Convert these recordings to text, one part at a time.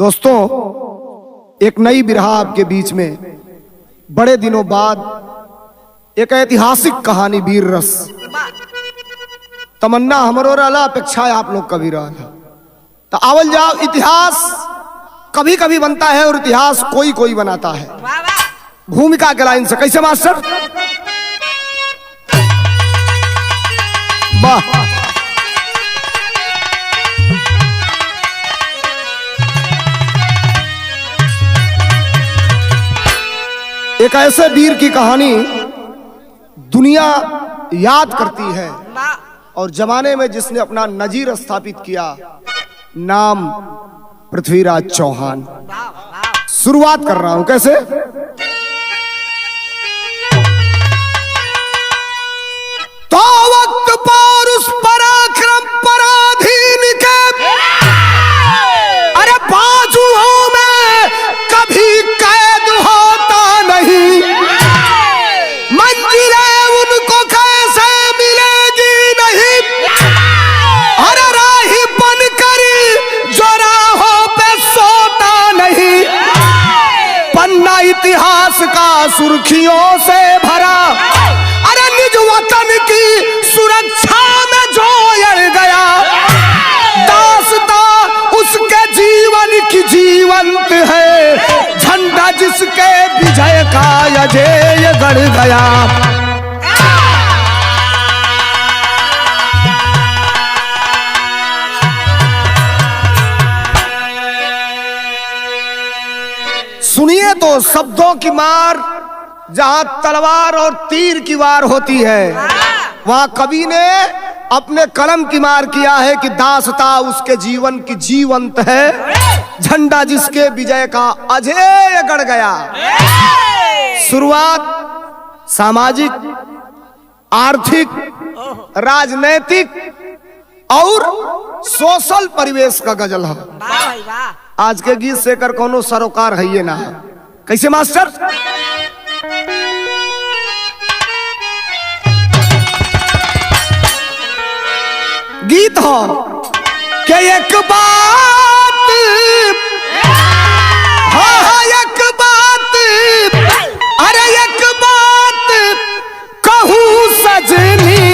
दोस्तों, एक नई बिरहा आपके बीच में बड़े दिनों बाद एक ऐतिहासिक कहानी वीर रस। तमन्ना हमरो रहला, अपेक्षा आप लोग कभी रहला। तो आवल जाओ, इतिहास कभी कभी बनता है और इतिहास कोई कोई बनाता है। भूमिका के लाइन से कैसे मास्टर? वाह, एक ऐसे वीर की कहानी दुनिया याद करती है और जमाने में जिसने अपना नजीर स्थापित किया, नाम पृथ्वीराज चौहान। शुरुआत कर रहा हूं कैसे? तो वक्त पर उस पराक्रम पराधीन के अरे बाजुओं में कभी कैद होता नहीं। मंजिलें उनको कैसे मिलेगी नहीं। अरे राही बनकर जो राहों पे सोता नहीं। पन्ना इतिहास का सुर्खियों से भरा, अरे निज वतन की सुरक्षा में जो अड़ गया। दास्ता उसके जीवन की जीवंत है, झंडा जिसके विजय का अजेय गढ़ गया। सुनिए तो शब्दों की मार, जहां तलवार और तीर की वार होती है, वहां कवि ने अपने कलम की मार किया है कि दास्ता उसके जीवन की जीवंत है, झंडा जिसके विजय का अजेय गढ़ गया। शुरुआत सामाजिक, आर्थिक, राजनैतिक और सोशल परिवेश का गजल है। आज के गीत से कर कोनो सरोकार है ये ना। कैसे मास्टर? गीत हो कि एक बात, हाँ एक बात, अरे एक बात कहूँ सजनी,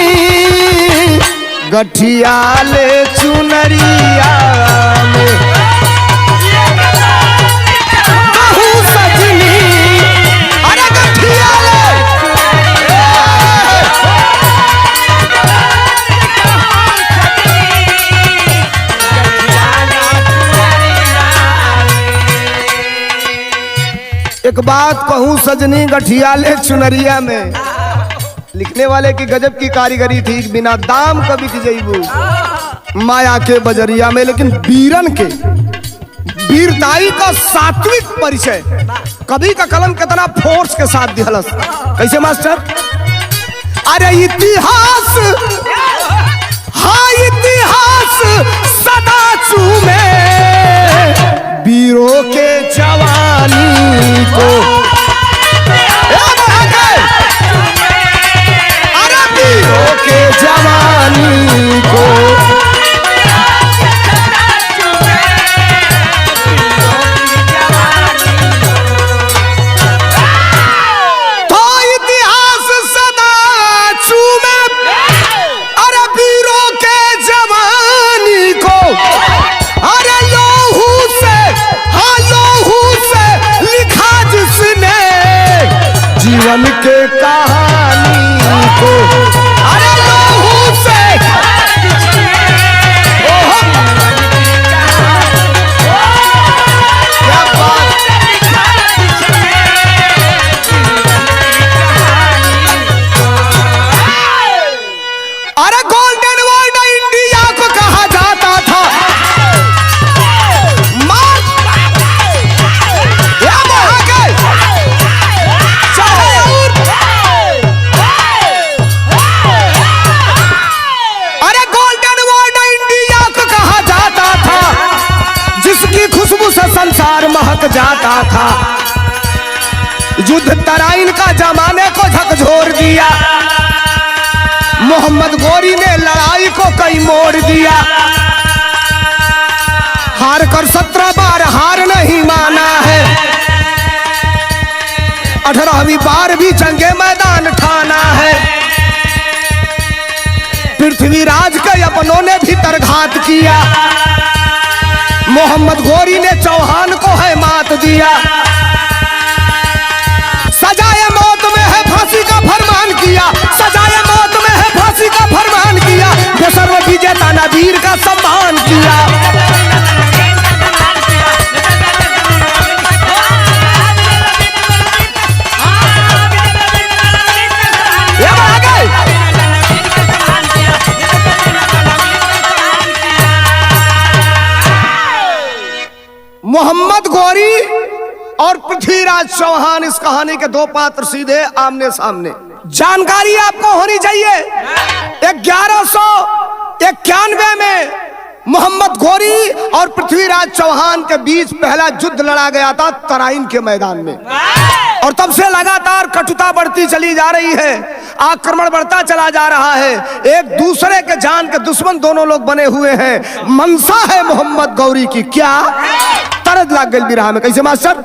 गठिया ले चुनरिया में कहूँ सजनी, अरे गठिया ले। एक बात कहूं सजनी, गठिया ले चुनरिया में। लिखने वाले की गजब की कारीगरी थी, बिना दाम का बिक जइबू माया के बजरिया में। लेकिन वीरन के वीरताई का सात्विक परिचय कवि का कलम कितना फोर्स के साथ दिहलस। कैसे मास्टर? अरे इतिहास, हाँ इतिहास सदा चूमे वीरों के जवानी को। अरे वीरों के जवानी को तो इतिहास सदा चूमे, अरे वीरों के जवानी को। अरे लोहू से, हाँ लोहू से लिखा जिसने जीवन के कहानी को। अरे लोहू से, क्या बात। अरे गोल्डन वर्ल्ड इंडिया को कहा जाता था। अरे गोल्डन वर्ल्ड इंडिया को कहा जाता था, जिसकी खुशबू से संसार महक जाता था। युद्ध तराइन का जमाने को झकझोर दिया, मोहम्मद गोरी ने लड़ाई को कई मोड़ दिया। हार कर 17 बार हारने 18वीं बार भी जंगे मैदान ठाना है। पृथ्वीराज के अपनों ने भी तरघात किया, मोहम्मद गौरी ने चौहान को है मात दिया। सजाए मौत में है फांसी का फरमान किया, सजाए मौत में है फांसी का फरमान किया। सर्व विजेता नबीर का सम्मान किया। मोहम्मद गौरी और पृथ्वीराज चौहान इस कहानी के दो पात्र सीधे आमने सामने। जानकारी आपको होनी चाहिए, 1191 में मोहम्मद गौरी और पृथ्वीराज चौहान के बीच पहला युद्ध लड़ा गया था तराइन के मैदान में। और तब से लगातार कटुता बढ़ती चली जा रही है, आक्रमण बढ़ता चला जा रहा है। एक दूसरे के जान के दुश्मन दोनों लोग बने हुए हैं। मनसा है मोहम्मद गौरी की, क्या तरज लाग गई बिरहा में। कैसे मास्टर?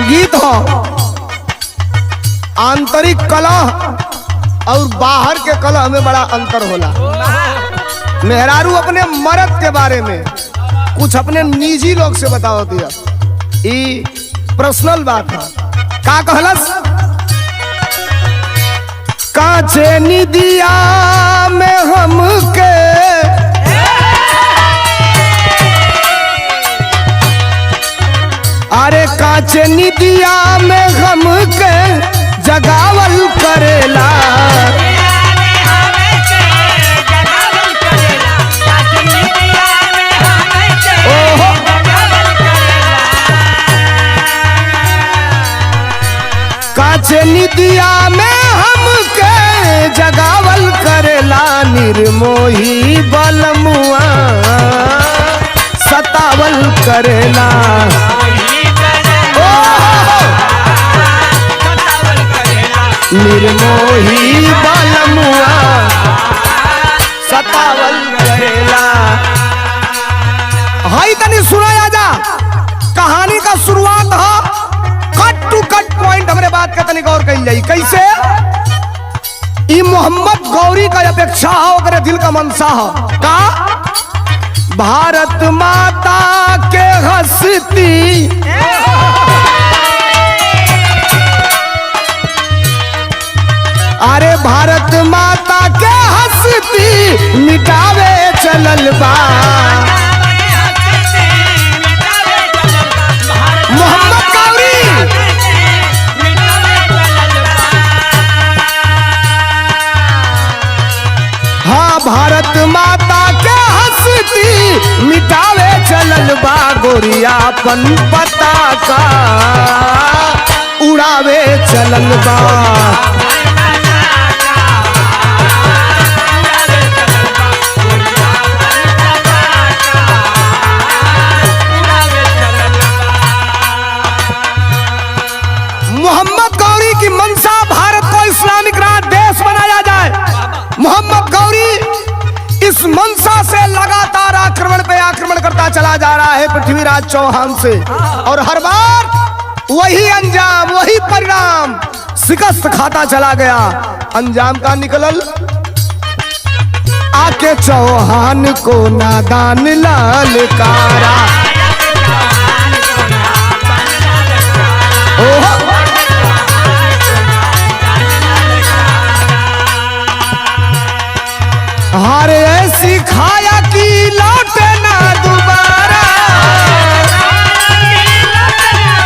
गीत हो आंतरिक कला और बाहर के कला में बड़ा अंतर होला। मेहरारू अपने मर्द के बारे में कुछ अपने निजी लोग से बताओ दिया, ये पर्सनल बात है। का कहलस? काचे निदिया में हमके अरे काचे निदिया में हमके जगावल करेला। ओहो काचे निदिया में हमके जगावल करेला। निर्मोही बलमुआ सतावल करेला। निर्मोही बलमुआ सतावल करेला। हाई तनी सुनाया जा, कहानी का शुरुआत है, कट टू कट पॉइंट हमरे बात का तनी गौर कइल जाई। कैसे? ई मोहम्मद गौरी का अपेक्षा हो, ओकरे दिल का मनसा हो। का? भारत माता के हस्ती अरे भारत माता के हस्ती मिटावे चलल बा। मोहम्मद गौरी हाँ भारत माता के हस्ती मिटावे चलल बा। गोरियापन पताका उड़ावे चलल बा। मोहम्मद गौरी की मनसा भारत को इस्लामिक राज देश बनाया जाए। मोहम्मद गौरी इस मनसा से लगातार आक्रमण पे आक्रमण करता चला जा रहा है पृथ्वीराज चौहान से, और हर बार वही अंजाम वही परिणाम, शिकस्त खाता चला गया। अंजाम का निकलल, आके चौहान को नादान ललकारा। हारे ऐसी खाया कि लौटे ना दोबारा।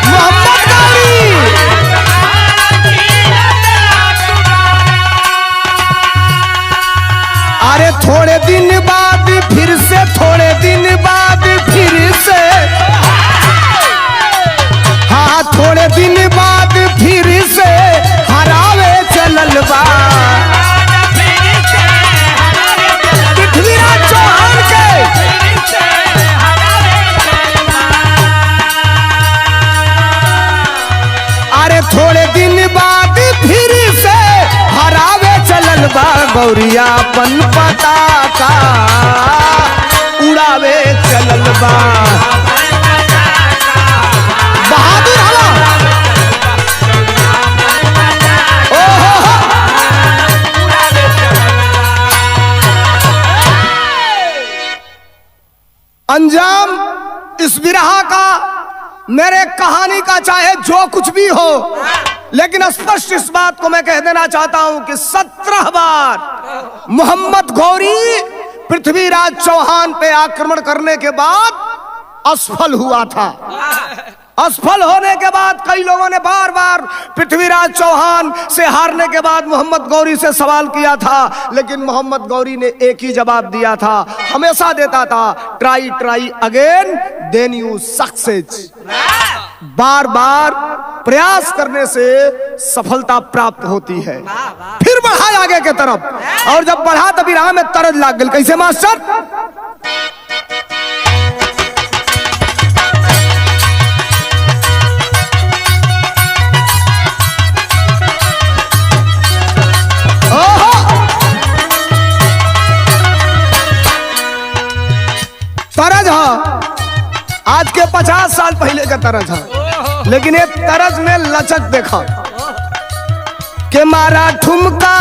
मोहम्मद गौरी अरे थोड़े दिन बाद फिर से, थोड़े दिन बाद फिर से, हाँ थोड़े दिन बाद फिर से हरावे चलल बा। पृथ्वीराज चौहान के अरे थोड़े दिन बाद फिर से गौरिया पन पताका उड़ावे चलल बा। बहादुर हवा अंजाम इस विरहा का, मेरे कहानी का चाहे जो कुछ भी हो, लेकिन स्पष्ट इस बात को मैं कह देना चाहता हूं कि 17 बार मोहम्मद गौरी पृथ्वीराज चौहान पे आक्रमण करने के बाद असफल हुआ था। असफल होने के बाद कई लोगों ने बार बार पृथ्वीराज चौहान से हारने के बाद मोहम्मद गौरी से सवाल किया था, लेकिन मोहम्मद गौरी ने एक ही जवाब दिया था, हमेशा देता था, try try again then you success. बार बार प्रयास करने से सफलता प्राप्त होती है। फिर बढ़ा आगे के तरफ, और जब बढ़ा तभी राह में तरज लाग गई। कैसे मास्टर? तरज आज के 50 साल पहले का तरज है, लेकिन एक तरज में लचक देखा के मारा ठुमका,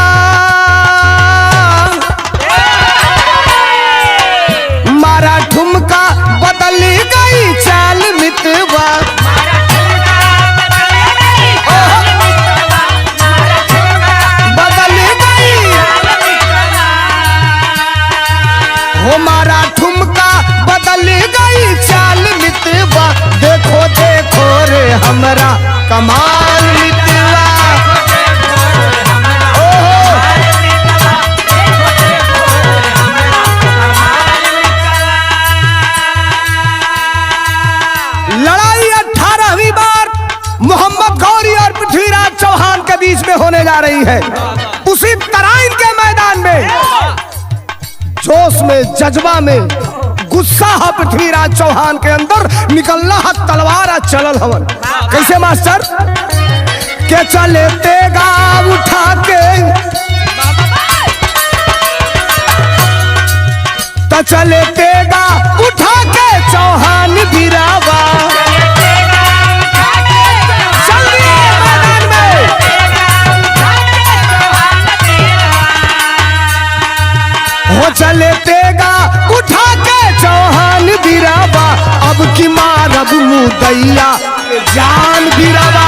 मारा ठुमका बदल गई चाल मितवा। बदल गई हो मारा ठुमका बदल गई चाल मितवा। देखो देखो रे हमरा कमाल मितवा। लड़ाई 18वीं बार मोहम्मद गौरी और पृथ्वीराज चौहान के बीच में होने जा रही है। उसी तराइन के मैदान में जोश में, जज्बा में, गुस्सा है पृथ्वीराज चौहान के अंदर, निकलना है तलवार चलल हवन। कैसे मास्टर? के चले तेगा उठा के, तो चले तेगा उठा के चौहान गिरावा। चल दिए मैदान में, हो चले तेगा उठा के चौहान बिरावा। अब की मारब मुदैया जान बिरावा।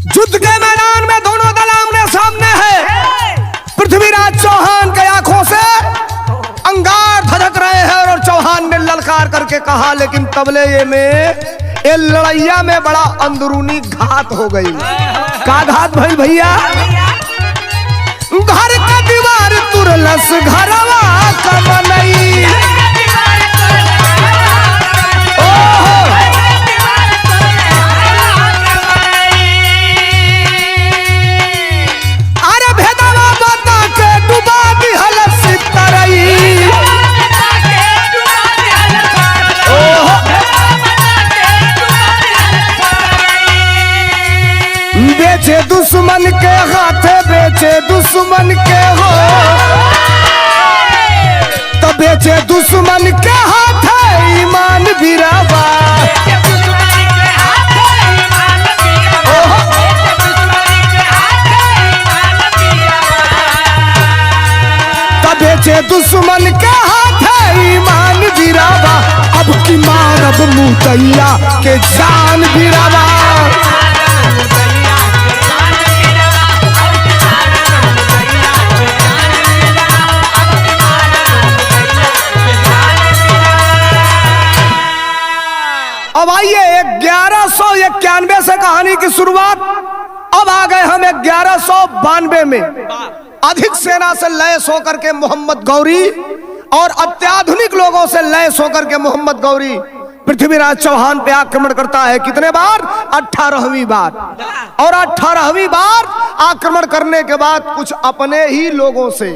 युद्ध के मैदान में दोनों दल आमने सामने है। पृथ्वीराज चौहान के आंखों से अंगार धधक रहे हैं और चौहान ने ललकार करके कहा, लेकिन तबले में ये लड़ैया में बड़ा अंदरूनी घात हो गई। का घात भाई भैया? घर का दीवार तुरलस घरवा कमनई। अरे भेदवा बता के डुबा दिहल सितरई। बेचे दुश्मन के हाथे, बेचे दुश्मन के हो, तो बेचे दुश्मन के हाथे ईमान बिरावा। तो बेचे दुश्मन के हाथे ईमान बिरावा। अब की मारब मुदैया के जान बिरावा। अब आइए 1191 से कहानी की शुरुआत। अब आ गए हम 1192 में। अधिक सेना से लैस होकर के मोहम्मद गौरी और अत्याधुनिक लोगों से लैस होकर के मोहम्मद गौरी पृथ्वीराज चौहान पे आक्रमण करता है। कितने बार? 18वीं बार। और 18वीं बार आक्रमण करने के बाद कुछ अपने ही लोगों से,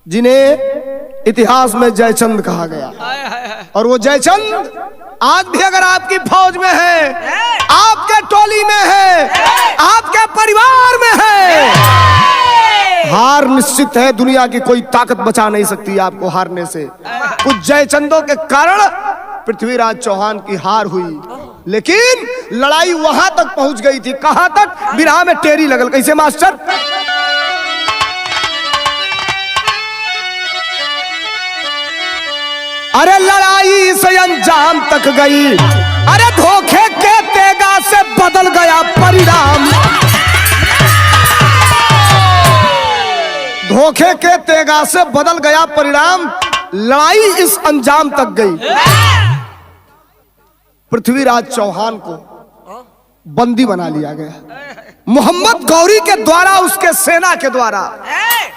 जिन्हें इतिहास में जयचंद कहा गया, और वो जयचंद आज भी अगर आपकी फौज में है, आपके टोली में है, आपके परिवार में है, हार निश्चित है। दुनिया की कोई ताकत बचा नहीं सकती आपको हारने से। कुछ जयचंदों के कारण पृथ्वीराज चौहान की हार हुई, लेकिन लड़ाई वहां तक पहुंच गई थी। कहां तक? बिरहा में टेरी लगल। कैसे मास्टर? अरे लड़ाई से अंजाम तक गई, अरे धोखे के तेगा से बदल गया परिणाम। धोखे के तेगा से बदल गया परिणाम। लड़ाई इस अंजाम तक गई, पृथ्वीराज चौहान को बंदी बना लिया गया। मोहम्मद गौरी के द्वारा, उसके सेना के द्वारा।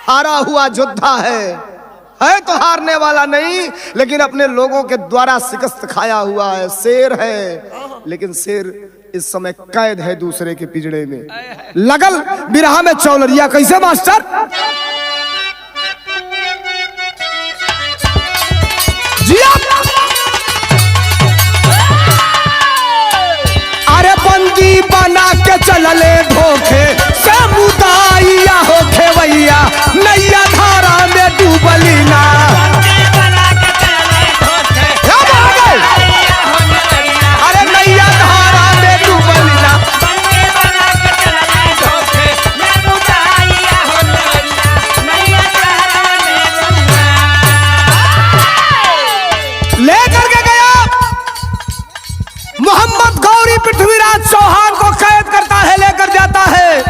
हारा हुआ योद्धा है तो हारने वाला नहीं, लेकिन अपने लोगों के द्वारा शिकस्त खाया हुआ है। शेर है, लेकिन शेर इस समय कैद है दूसरे के पिंजड़े में। लगल बिरहा में चौलरिया। कैसे मास्टर? जिया। अरे बंदी बना के चलले धोखे से मुदाइया हो खेवैया, नैया धारा में डूबली ना। अरे नैया धारा में डूबली ना। लेकर के गया मोहम्मद गौरी, पृथ्वीराज चौहान को कैद करता है, लेकर जाता है।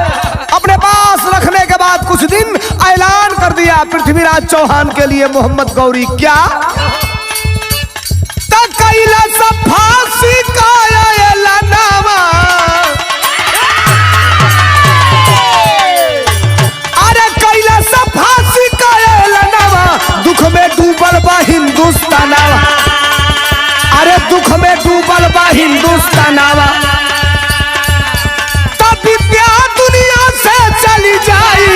अपने पास रखने के बाद कुछ दिन ऐलान कर दिया पृथ्वीराज चौहान के लिए मोहम्मद गौरी। क्या? कैला सब फांसी का ऐलानावा, अरे कैला सब फांसी का ऐलानावा, दुख में डूबल बा हिंदुस्तानावा। अरे दुख में डूबल बा हिंदुस्तानावा, तब विद्या दुनिया से चली जाई।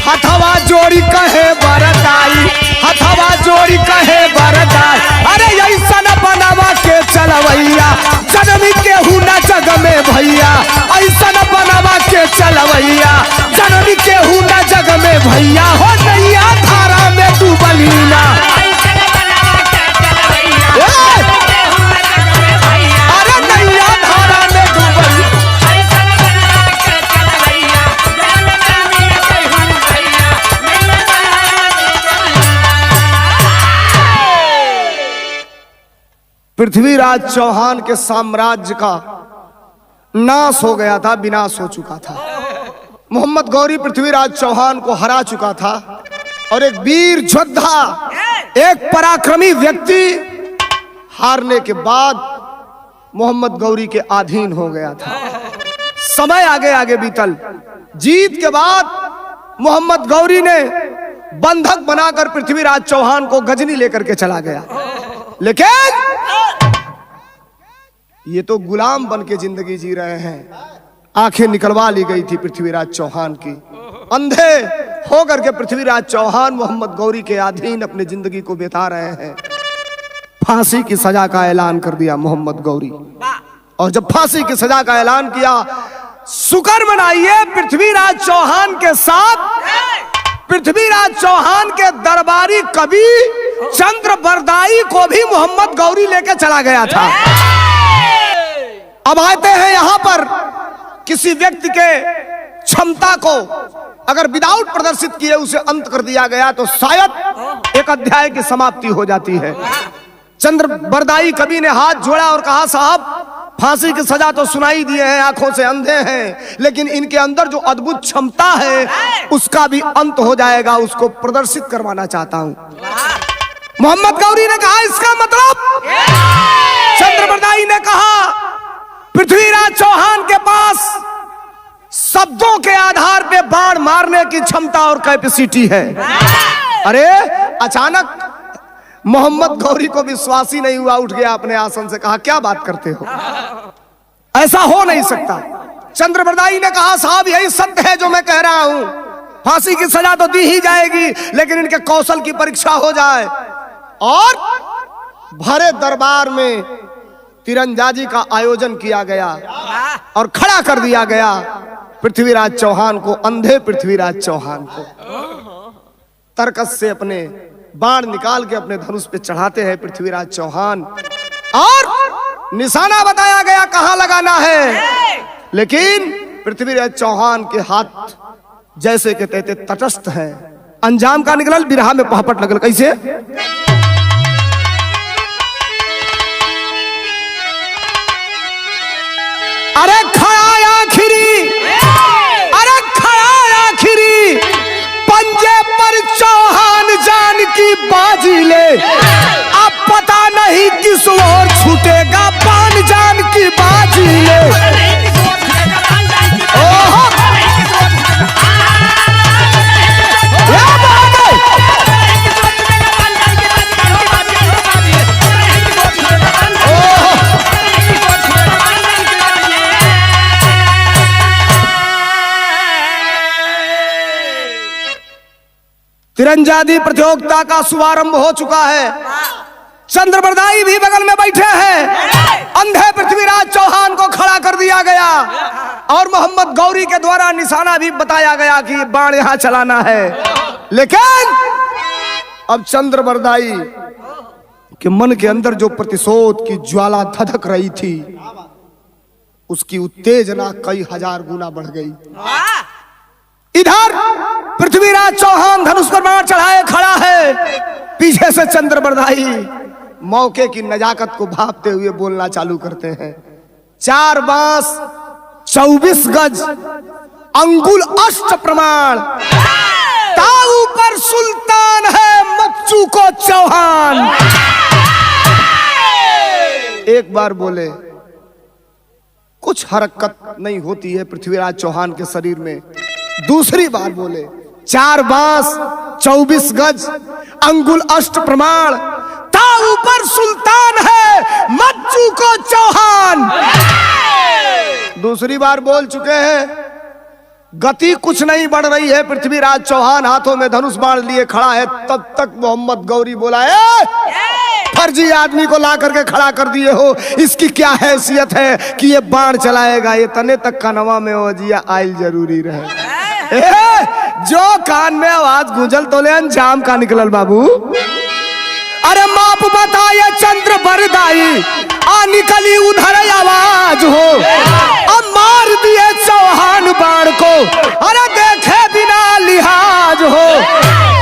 हथवा जोड़ी कहे बरताई, हथवा जोड़ी कहे बरताई। अरे ऐसा न बनावा के चलवैया, जनमी के हूँ न जग में भैया। ऐसा न बनावा के चलवैया, जनमी के हूँ न जग में भैया। हो नैया धारा में डूबली ना। अरे नैया धारा में डूबली। पृथ्वीराज चौहान के साम्राज्य का नाश हो गया था, विनाश हो चुका था। मोहम्मद गौरी पृथ्वीराज चौहान को हरा चुका था, और एक वीर योद्धा, एक पराक्रमी व्यक्ति हारने के बाद मोहम्मद गौरी के अधीन हो गया था। समय आगे आगे बीतल। जीत के बाद मोहम्मद गौरी ने बंधक बनाकर पृथ्वीराज चौहान को गजनी लेकर के चला गया, लेकिन ये तो गुलाम बन के जिंदगी जी रहे हैं। आंखें निकलवा ली गई थी पृथ्वीराज चौहान की। अंधे होकर के पृथ्वीराज चौहान मोहम्मद गौरी के अधीन अपनी जिंदगी को बिता रहे हैं। फांसी की सजा का ऐलान कर दिया मोहम्मद गौरी, और जब फांसी की सजा का ऐलान किया, शुक्र मनाइए पृथ्वीराज चौहान के साथ पृथ्वीराज चौहान के दरबारी कवि चंद्र बरदाई को भी मोहम्मद गौरी लेके चला गया था। अब आते हैं यहां पर, किसी व्यक्ति के क्षमता को अगर विदाउट प्रदर्शित किए उसे अंत कर दिया गया तो शायद एक अध्याय की समाप्ति हो जाती है। चंद्र बरदाई कवि ने हाथ जोड़ा और कहा, साहब फांसी की सजा तो सुनाई दिए हैं, आंखों से अंधे हैं, लेकिन इनके अंदर जो अद्भुत क्षमता है उसका भी अंत हो जाएगा, उसको प्रदर्शित करवाना चाहता हूं। मोहम्मद गौरी ने कहा, इसका मतलब? चंद्र बरदाई ने कहा, पृथ्वीराज चौहान के पास शब्दों के आधार पे बाण मारने की क्षमता और कैपेसिटी है। अरे अचानक मोहम्मद गौरी को विश्वास ही नहीं हुआ, उठ गया अपने आसन से, कहा क्या बात करते हो, ऐसा हो नहीं सकता। चंद्रबरदाई ने कहा साहब यही सत्य है जो मैं कह रहा हूं, फांसी की सजा तो दी ही जाएगी, लेकिन इनके कौशल की परीक्षा हो जाए। और भरे दरबार में तीरंदाजी का आयोजन किया गया और खड़ा कर दिया गया पृथ्वीराज चौहान को, अंधे पृथ्वीराज चौहान को। तरकस से अपने बाण निकाल के अपने धनुष पे चढ़ाते हैं पृथ्वीराज चौहान, और निशाना बताया गया कहां लगाना है, लेकिन पृथ्वीराज चौहान के हाथ जैसे के तैसे तटस्थ हैं। अंजाम का निकलल, बिरहा में पहपट लगल, कैसे? अरे खड़ा आखिरी, अरे खड़ा आखिरी पंजे पर चौहान जान की बाजी ले, अब पता नहीं किस ओर छूटेगा बाण जान की बाजी ले। ओहो तीरंदाजी प्रतियोगिता का शुभारंभ हो चुका है। चंद्रबरदाई भी बगल में बैठे हैं। अंधे पृथ्वीराज चौहान को खड़ा कर दिया गया और मोहम्मद गौरी के द्वारा निशाना भी बताया गया कि बाण यहां चलाना है। लेकिन अब चंद्रबरदाई के मन के अंदर जो प्रतिशोध की ज्वाला धधक रही थी, उसकी उत्तेजना कई हजार गुना बढ़ गई। इधर पृथ्वीराज चौहान धनुष पर बाण चढ़ाए खड़ा है, पीछे से चंद्रबरदाई मौके की नजाकत को भांपते हुए बोलना चालू करते हैं। 4 बांस 24 गज अंगुल अष्ट प्रमाण, ताऊ पर सुल्तान है मच्चू को चौहान। एक बार बोले, कुछ हरकत नहीं होती है पृथ्वीराज चौहान के शरीर में। दूसरी बार बोले, 4 बांस 24 गज अंगुल अष्ट प्रमाण, ताऊ पर सुल्तान है मच्चू को चौहान। दूसरी बार बोल चुके हैं। गति कुछ नहीं बढ़ रही है, पृथ्वीराज चौहान हाथों में धनुष बाण लिए खड़ा है। तब तक मोहम्मद गौरी बोला, फर्जी आदमी को ला करके खड़ा कर दिए हो, इसकी क्या हैसियत है कि ये बाण चलाएगा। ये तने तक कनवा में ओजिया आयल जरूरी रहे। जो कान में आवाज गूंजल तो ले अंजाम का निकलल बाबू। अरे माप बताए चंद्रबरदाई, आ निकली उधर आवाज हो, अब मार दिए चौहान बाण को, अरे देखे बिना लिहाज हो।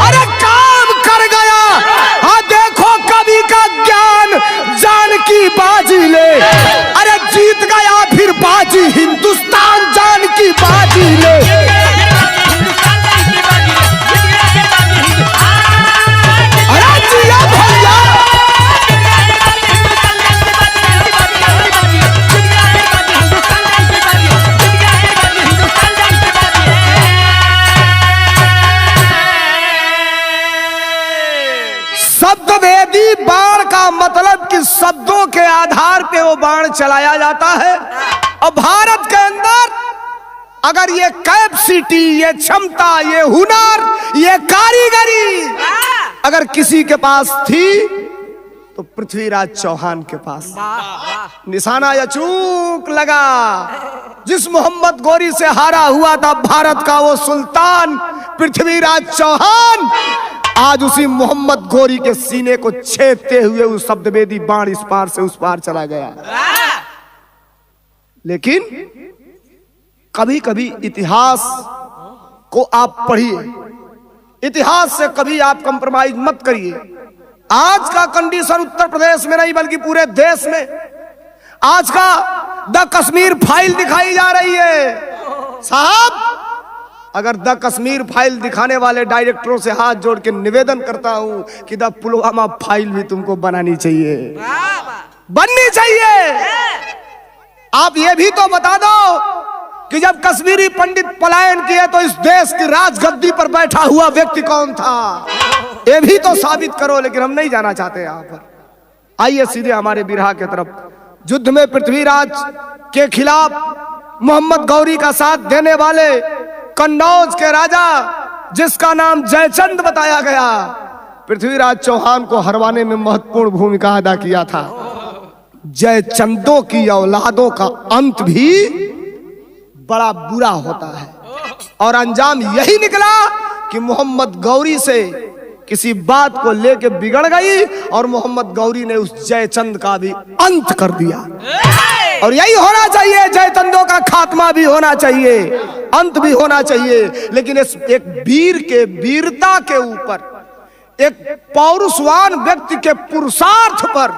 अरे काम कर गया, हाँ देखो कवि का ज्ञान जान की बाजी ले। अरे जीत गया फिर बाजी हिंदुस्तान जान की बाजी ले। शब्दवेदी बाण का मतलब कि शब्दों के आधार पे वो बाण चलाया जाता है। और भारत के अंदर अगर ये कैपेसिटी, ये क्षमता, ये हुनर, ये कारीगरी अगर किसी के पास थी तो पृथ्वीराज चौहान के पास। निशाना अचूक लगा। जिस मोहम्मद गौरी से हारा हुआ था भारत का वो सुल्तान पृथ्वीराज चौहान, आज उसी मोहम्मद गौरी के सीने को छेदते हुए उस शब्दवेदी बाण इस पार से उस पार चला गया। लेकिन कभी कभी इतिहास को आप पढ़िए, इतिहास से कभी आप कंप्रोमाइज मत करिए। आज का कंडीशन उत्तर प्रदेश में नहीं बल्कि पूरे देश में आज का द कश्मीर फाइल दिखाई जा रही है। साहब, अगर द कश्मीर फाइल दिखाने वाले डायरेक्टरों से हाथ जोड़ के निवेदन करता हूं कि द पुलवामा फाइल भी तुमको बनानी चाहिए, बननी चाहिए। आप ये भी तो बता दो कि जब कश्मीरी पंडित पलायन किए तो इस देश की राजगद्दी पर बैठा हुआ व्यक्ति कौन था? ये भी तो साबित करो, लेकिन हम नहीं जाना चाहते यहाँ पर। आइए सीधे हमारे बिरहा के तरफ। युद्ध में पृथ्वीराज के खिलाफ मोहम्मद गौरी का साथ देने वाले कन्नौज के राजा, जिसका नाम जयचंद बताया गया, पृथ्वीराज चौहान को हरवाने में महत्वपूर्ण भूमिका अदा किया था। जयचंदों की औलादों का अंत भी बड़ा बुरा होता है और अंजाम यही निकला कि मोहम्मद गौरी से किसी बात को लेके बिगड़ गई और मोहम्मद गौरी ने उस जयचंद का भी अंत कर दिया। और यही होना चाहिए, जयचंदों का खात्मा भी होना चाहिए, अंत भी होना चाहिए। लेकिन इस एक वीर के वीरता के ऊपर, एक पौरुषवान व्यक्ति के पुरुषार्थ पर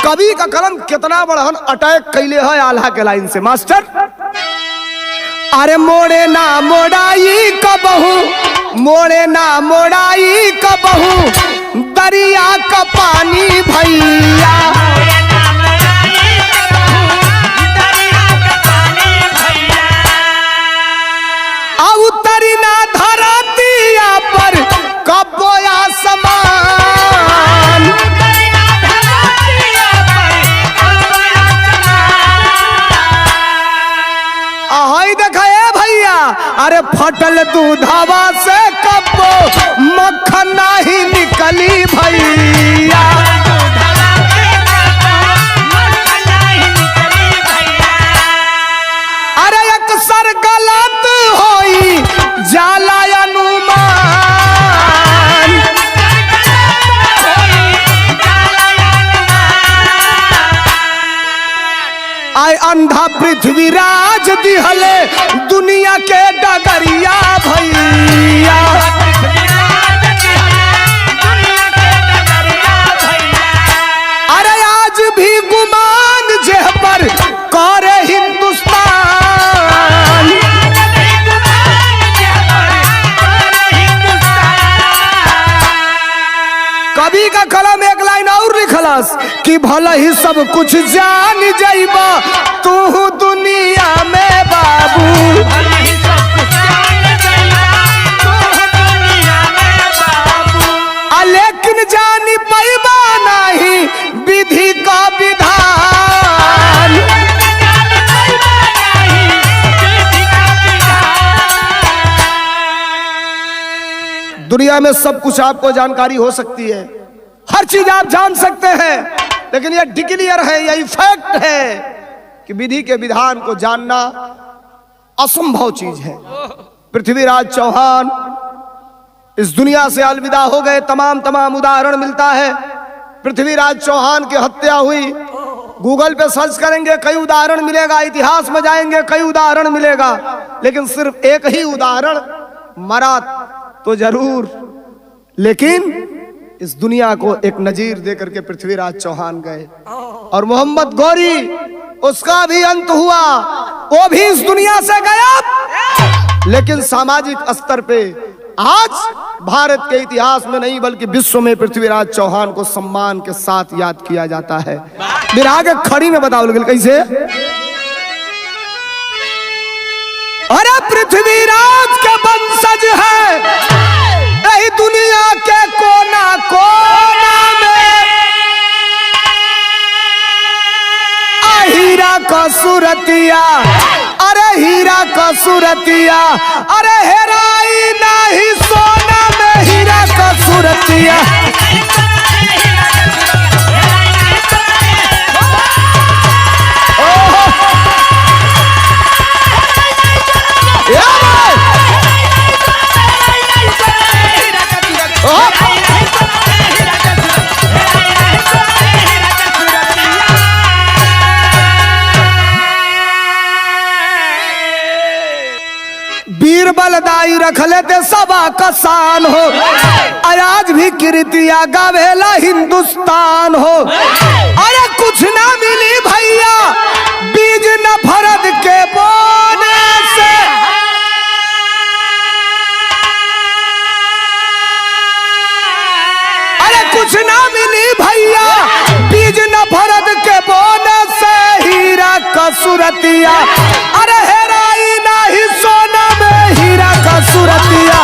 कवि का कलम कितना बड़हन अटैक कैले है। आल्हा के लाइन से मास्टर, अरे मोड़े ना मोड़ाई कबहू, मोड़े ना मोड़ाई कबहू, दरिया का पानी भैया, उतरी ना धरतिया पर कबोया समान, आई देखा भैया, अरे फटल दूधावा से कबो मक्खन नहीं निकली भैया, अरे अक्सर गलत होई जाला अनुमान, आय अंधा पृथ्वीराज दिहले दुनिया के डगरिया भैया, अरे आज भी गुमान जेह पर करे हिंदुस्तान, कवि का कलम एक लाइन और लिखलस कि भले ही सब कुछ जान जाइबा तू दुनिया में बाबू, लेकिन जानी पैबा नहीं विधि का विधान, दुनिया में सब कुछ आपको जानकारी हो सकती है, हर चीज आप जान सकते हैं, लेकिन यह डिक्लेयर है, यही फैक्ट है कि विधि के विधान को जानना असंभव चीज है। पृथ्वीराज चौहान इस दुनिया से अलविदा हो गए। तमाम उदाहरण मिलता है। पृथ्वीराज चौहान की हत्या हुई, गूगल पे सर्च करेंगे कई उदाहरण मिलेगा, इतिहास में जाएंगे कई उदाहरण मिलेगा, लेकिन सिर्फ एक ही उदाहरण, मरा तो जरूर, लेकिन इस दुनिया को एक नजीर देकर के पृथ्वीराज चौहान गए। और मोहम्मद गौरी, उसका भी अंत हुआ, वो भी इस दुनिया से गया। लेकिन सामाजिक स्तर पे आज भारत के इतिहास में नहीं बल्कि विश्व में पृथ्वीराज चौहान को सम्मान के साथ याद किया जाता है। बिरहा के खड़ी में बताओ लोग कैसे, अरे पृथ्वीराज के वंशज है यही दुनिया के कोना कोना में, हीरा का सूरतिया, अरे हीरा का सूरतिया, अरे हेराई नहीं सोना में हीरा का सूरतिया, बलदाई रख लेते सबा का शान हो, आज भी कीर्तिया गावेला हिंदुस्तान हो। अरे कुछ ना मिली भैया बीज न फरद के बोने से, अरे कुछ ना मिली भैया बीज न फरद के बोने से, हीरा का सूरतिया, अरे हेराई नहीं सोना में हीरा का सूरतिया,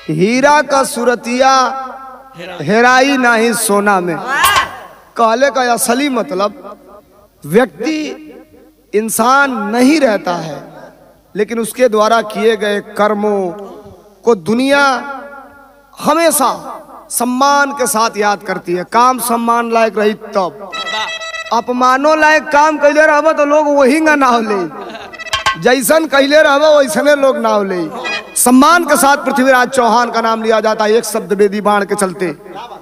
हीरा का सूरतिया हेराई नहीं सोना में। कहले का असली मतलब व्यक्ति इंसान नहीं रहता है, लेकिन उसके द्वारा किए गए कर्मों को दुनिया हमेशा सम्मान के साथ याद करती है। काम सम्मान लायक रही तब, अपमानो लायक काम कैले रहबो तो लोग वही ना नाव ले, जैसन कैले रहबो वैसने लोग नाव ले। सम्मान के साथ पृथ्वीराज चौहान का नाम लिया जाता है एक शब्द वेदी बाण के चलते।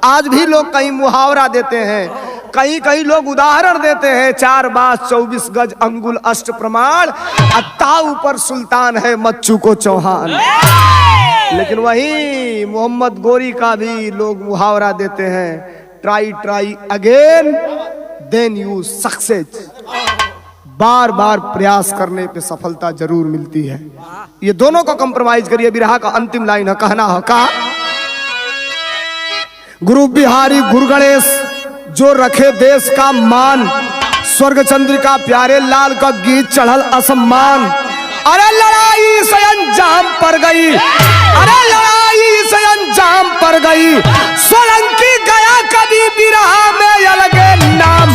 आज भी लोग कहीं मुहावरा देते हैं, कहीं कहीं लोग उदाहरण देते हैं, 4 बास 24 गज अंगुल अष्ट प्रमाण, अत्ता ऊपर सुल्तान है मच्चू को चौहान। लेकिन वही मोहम्मद गोरी का भी लोग मुहावरा देते हैं, try again then you success. बार बार प्रयास करने पे सफलता जरूर मिलती है। ये दोनों को कंप्रोमाइज करिए। बिरहा का अंतिम लाइन है, कहना है कहा, गुरु बिहारी गुरु गणेश जो रखे देश का मान, स्वर्ग चंद्रिका प्यारे लाल का गीत चढ़ल असम्मान। अरे लड़ाई से अंजाम पर गई, अरे लड़ाई से अंजाम पर गई, सोलंकी गया कभी बिरहा में अलगे नाम।